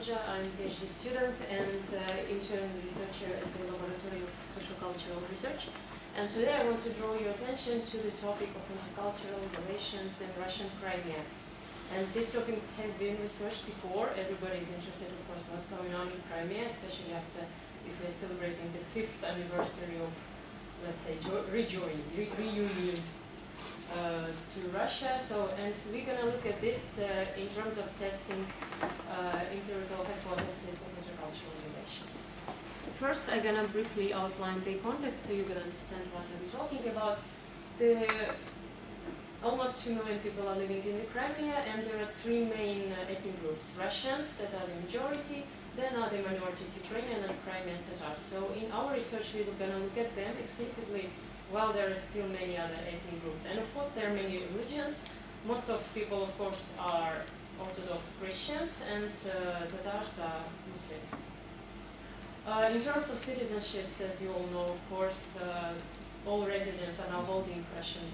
Kodja. I'm a PhD student and intern researcher at the Laboratory of Social-Cultural Research. And today I want to draw your attention to the topic of intercultural relations in Russian Crimea. And this topic has been researched before. Everybody is interested, of course, what's going on in Crimea, especially after if we're celebrating the 5th anniversary of, let's say, reunion to Russia. So, and we're going to look at this in terms of testing empirical hypotheses of intercultural relations. So first, I'm going to briefly outline the context so you can understand what I'm talking about. Almost 2 million people are living in the Crimea, and there are 3 main ethnic groups: Russians, that are the majority, then are the minorities, Ukrainian and Crimean Tatars. So in our research, we're going to look at them exclusively, while there are still many other ethnic groups. And of course, there are many religions. Most of people, of course, are Orthodox Christians, and Tatars are Muslims. In terms of citizenships, as you all know, of course, all residents are now holding Russian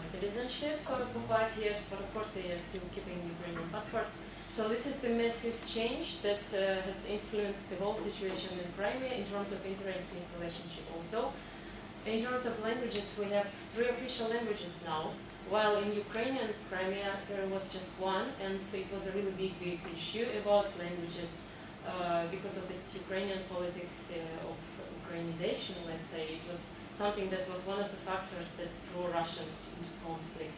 citizenship for 5 years, but of course they are still keeping Ukrainian passports. So this is the massive change that has influenced the whole situation in Crimea in terms of interethnic relationship also. In terms of languages, we have 3 official languages now, while in Ukrainian Crimea there was just 1, and it was a really big issue about languages because of this Ukrainian politics of Ukrainization, let's say. It was something that was one of the factors that drew Russians into conflict.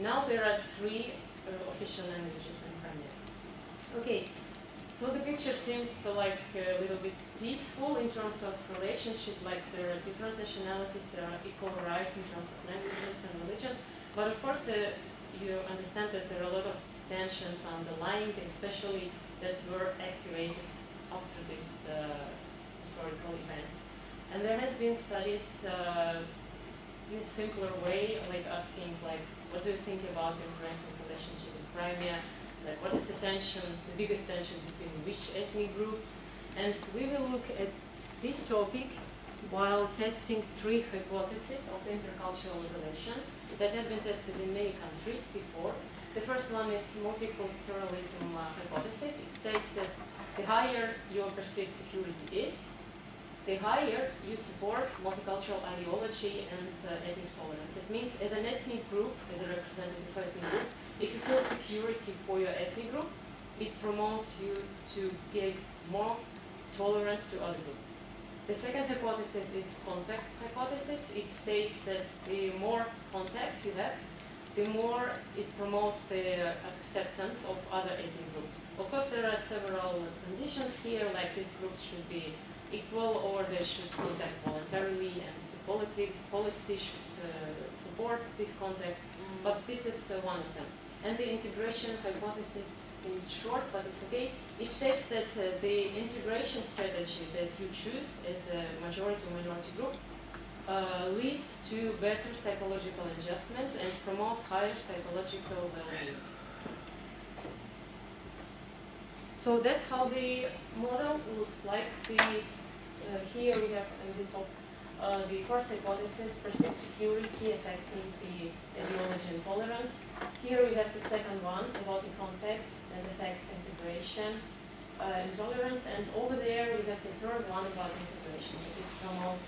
Now there are 3 official languages in Crimea. Okay, so the picture seems like a little bit peaceful in terms of relationship, like there are different nationalities, there are equal rights in terms of languages and religions, but of course you understand that there are a lot of tensions underlying, especially that were activated after this historical events. And there has been studies in a simpler way, like asking, like, what do you think about the interethnic relationship in Crimea? Like, what is the tension, the biggest tension between which ethnic groups? And we will look at this topic while testing 3 hypotheses of intercultural relations that have been tested in many countries before. The first one is multiculturalism hypothesis. It states that the higher your perceived security is, the higher you support multicultural ideology and ethnic tolerance. It means as an ethnic group, as a representative ethnic group, if you feel security for your ethnic group, it promotes you to give more tolerance to other groups. The second hypothesis is contact hypothesis. It states that the more contact you have, the more it promotes the acceptance of other ethnic groups. Of course, there are several conditions here, like these groups should be equal, or they should contact voluntarily, and the policy should support this contact, but this is one of them. And the integration hypothesis seems short, but it's okay. It states that the integration strategy that you choose as a majority or minority group leads to better psychological adjustment and promotes higher psychological well-being. So that's how the model looks like. Here we have in the top the first hypothesis, perceived security affecting the ideology and tolerance. Here we have the second one about the context that affects integration and tolerance. And over there we have the third one about integration. It promotes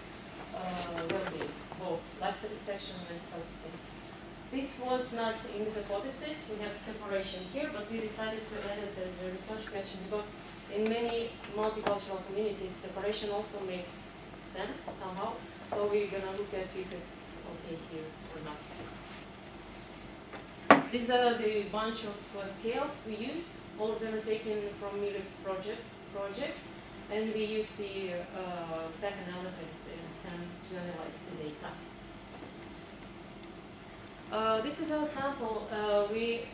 well-being, both life satisfaction and self-esteem. This was not in the hypothesis. We have separation here, but we decided to add it as a research question because in many multicultural communities, separation also makes sense somehow. So we're going to look at if it's okay here or not. These are the bunch of scales we used. All of them are taken from Miric's project, and we used the back analysis in SAM to analyze the data. This is our sample. We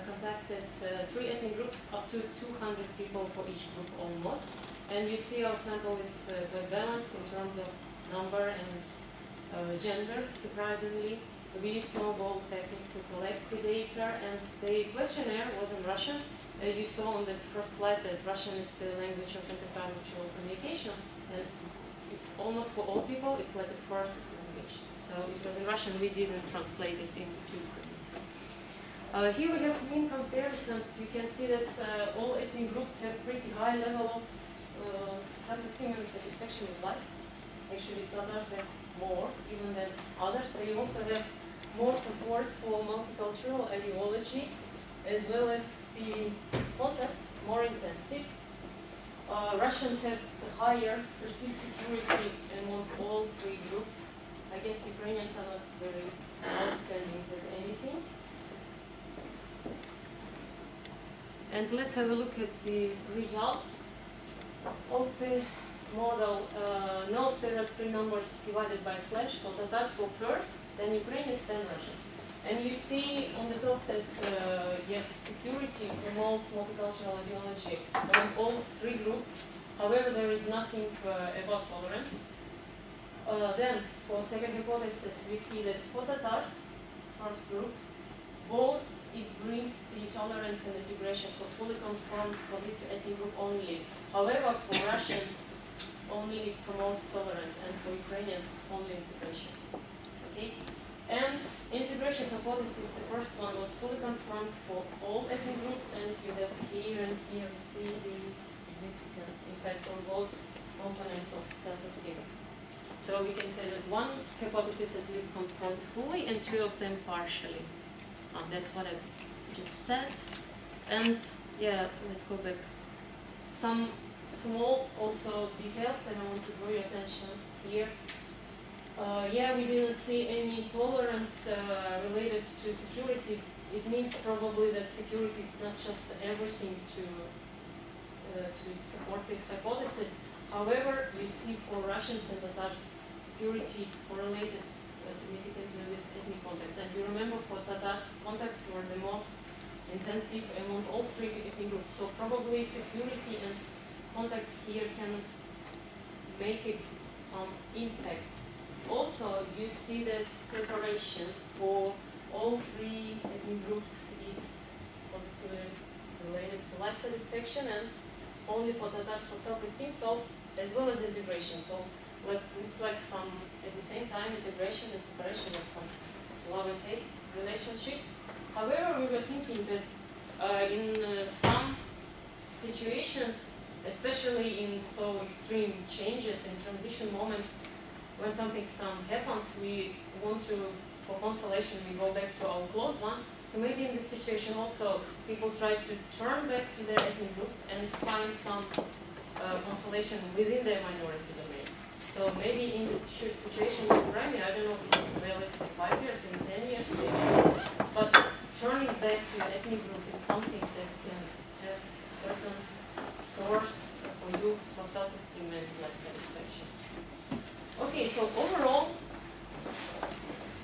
contacted 3 ethnic groups, up to 200 people for each group almost. And you see our sample is quite balanced in terms of number and gender, surprisingly. We used snowball technique to collect the data, and the questionnaire was in Russian. You saw on the first slide that Russian is the language of intercultural communication, and it's almost for all people, it's like the first language. So it was in Russian, we didn't translate it into Ukrainian. Here we have mean comparisons. You can see that all ethnic groups have pretty high level of self-esteem and satisfaction with life. Actually, Tatars have more even than others. They also have more support for multicultural ideology, as well as the contacts more intensive. Russians have the higher perceived security among all three groups. I guess Ukrainians are not very outstanding with anything. And let's have a look at the results of the model. Note there are three numbers divided by slash, so Tatars go first, then Ukrainians, then Russians. And you see on the top that, yes, security promotes multicultural ideology among all three groups. However, there is nothing about tolerance. Then, for second hypothesis, we see that for Tatars, first group, both it brings the tolerance and integration, so fully confirmed for this ethnic group only. However, for Russians, only it promotes tolerance, and for Ukrainians, only integration. Okay? And integration hypothesis, the first one was fully confirmed for all ethnic groups, and you have here and here you see the significant impact on both components of self-esteem. So we can say that one hypothesis at least confirmed fully and two of them partially. That's what I just said. And yeah, let's go back. Some small also details that I want to draw your attention here. Yeah, we didn't see any tolerance related to security. It means probably that security is not just everything to support this hypothesis. However, you see for Russians and Tatars, security is correlated significantly with ethnic contacts. And you remember for Tatars, contacts were the most intensive among all three ethnic groups. So probably security and contacts here can make it some impact. Also, you see that separation for all three ethnic groups is positively related to life satisfaction, and only for Tatars for self-esteem, so as well as integration. So what looks like some, at the same time, integration and separation, like some love and hate relationship. However, we were thinking that in some situations, especially in so extreme changes and transition moments, when something happens, we want to, for consolation, we go back to our close ones. So maybe in this situation also, people try to turn back to their ethnic group and find some consolation within their minority domain. So maybe in this situation with Crimea, I don't know if it's valid for 5 years and 10 years, but turning back to your ethnic group is something that can have certain source for you for self-esteem and life satisfaction. Okay, so overall,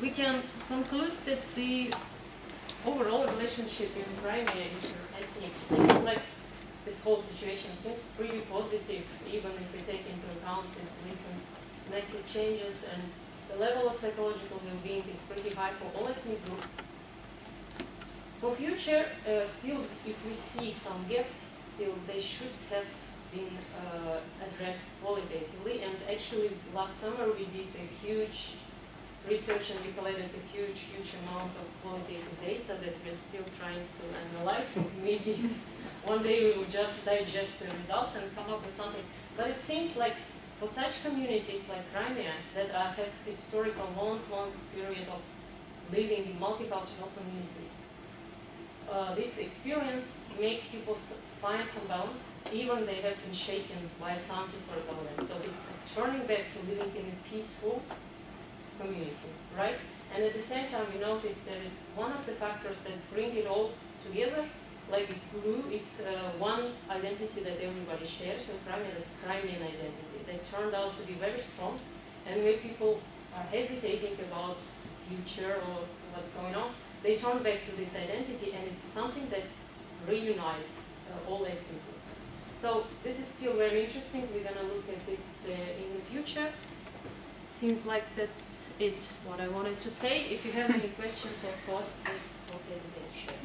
we can conclude that the overall relationship in Crimea interethnic seems like this whole situation seems pretty positive, even if we take into account these recent massive changes, and the level of psychological well-being is pretty high for all ethnic groups. For future, still, if we see some gaps, still they should have been addressed qualitatively. And actually, last summer we did a huge research and we collected a huge amount of qualitative data that we're still trying to analyze. Maybe one day we will just digest the results and come up with something. But it seems like for such communities like Crimea that have historical long period of living in multicultural communities, this experience makes people find some balance, even they have been shaken by some historical events. So turning back to living in a peaceful community, right? And at the same time, we notice there is one of the factors that bring it all together, like glue. It's one identity that everybody shares in Crimea, the Crimean identity. They turned out to be very strong, and when people are hesitating about future or what's going on, they turn back to this identity, and it's something that reunites all ethnic groups. So this is still very interesting. We're going to look at this in the future. Seems like that's it, what I wanted to say. If you have any questions or thoughts, please don't hesitate to share.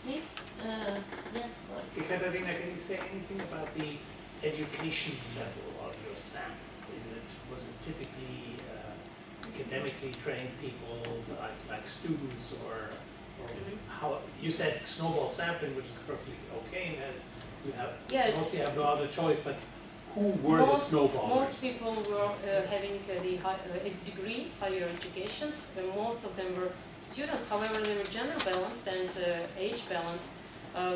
Please? Yes, Katarina, can you say anything about the education level of your sample? Was it academically trained people, like students, or how you said snowball sampling, which is perfectly okay, and you have mostly have no other choice. But who were the snowballers? Most people were having a degree, higher educations. Most of them were students. However, they were gender balanced and age balanced.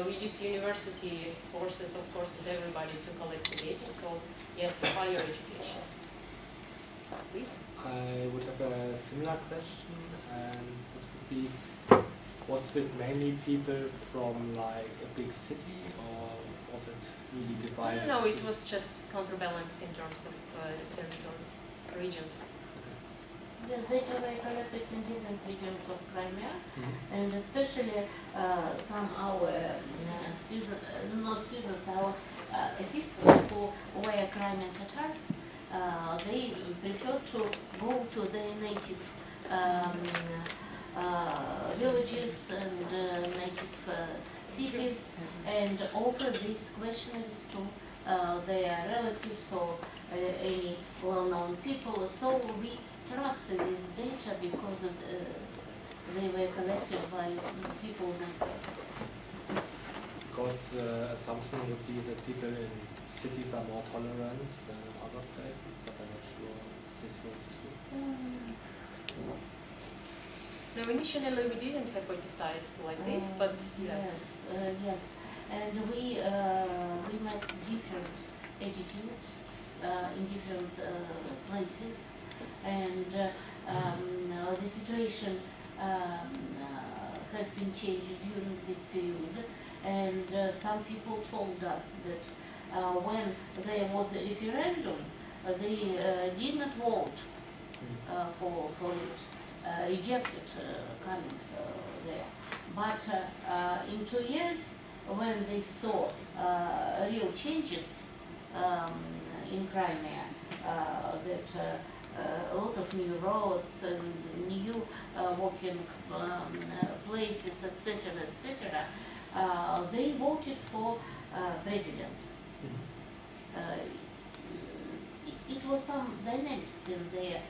We used university sources, of course, as everybody to collect the data. So yes, higher education. Please. I would have a similar question, and it would be, was it mainly people from like a big city, or was it really divided? No, it was just counterbalanced in terms of territories, regions. Yes, data were collected in different regions of Crimea, and especially some our students, not students, our assistants who were Crimean Tatars. They prefer to go to their native villages and native cities and offer these questionnaires to their relatives or any well-known people. So we trust this data because they were collected by people themselves. Because the assumption would be that people in cities are more tolerant than in other places, but I'm not sure this was true. No, initially we didn't hypothesize like this, but yes, yes, and we met different attitudes in different places, and the situation has been changed during this period, and some people told us that when there was a referendum, they did not vote for it. Rejected coming there. But in 2 years, when they saw real changes in Crimea, that a lot of new roads and new walking places, etc., etc., they voted for president. It was some dynamics in their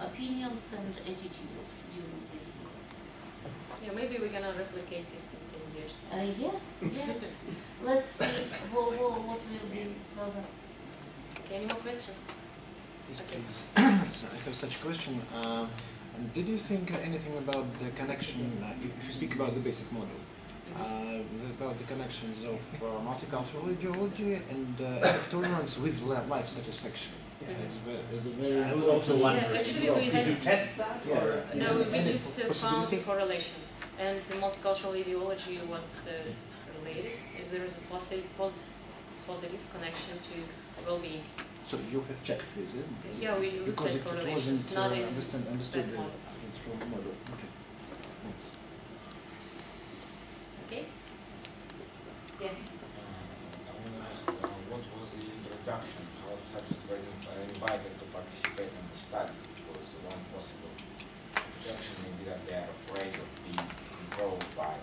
opinions and attitudes during this year. yeah, maybe we're gonna replicate this in 10 years. Yes, yes. Let's see what will be further. Okay, any more questions? Yes, Okay. please. So I have such a question. Did you think anything about the connection, if you speak about the basic model, about the connections of multicultural ideology and tolerance with life satisfaction? It's a very I was also wondering, Yeah, actually we did you had- test that? Yeah. Or No, we just found Possibility? correlations, and the multicultural ideology was related. If there is a positive connection to well-being. So you have checked this, Yeah, we looked because at it correlations, wasn't not in understood that models. it's from the model. Okay. Thanks. Okay? Yes. I want to ask, what was the introduction? How such were invited to participate in the study, which was one possible introduction, maybe that they are afraid of being controlled by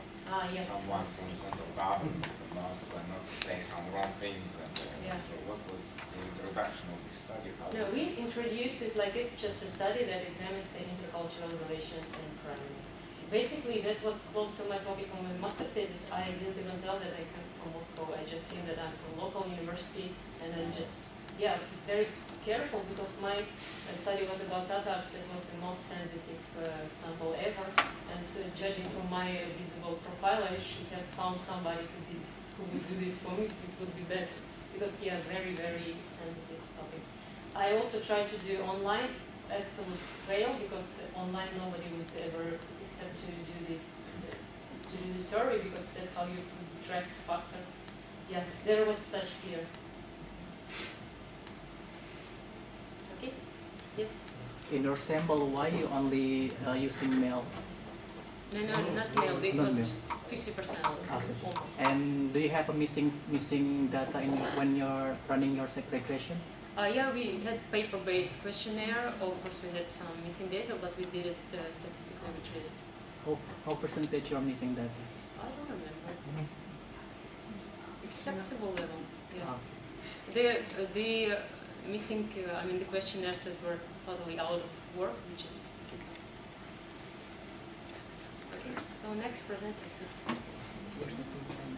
Yes. someone from the central government, and also not to say some wrong things. And Yeah. so, what was the introduction of this study? How No, we introduced it like it's just a study that examines the intercultural relations in Crimea. Basically, that was close to my topic on my master thesis. I didn't even tell that I come from Moscow. I just came that I'm from local university, and then just, yeah, very careful because my study was about Tatars. That was the most sensitive sample ever. And judging from my visible profile, I should have found somebody who would do this for me. It would be better because, yeah, very, very sensitive topics. I also tried to do online. Absolute fail because online nobody would ever accept to do the survey because that's how you could track faster. Yeah, there was such fear. Okay. Yes. In your sample, why you only using male? No, not male. It Not was male. 50% almost. And do you have a missing data in when you're running your segregation? Yeah, we had paper-based questionnaire. Of course, we had some missing data, but we did it statistically retrieved. How percentage you are missing data? I don't remember. Acceptable level. Yeah. Ah, The missing, I mean, the questionnaires that were totally out of work, we just skip. Okay, so next presenter, please.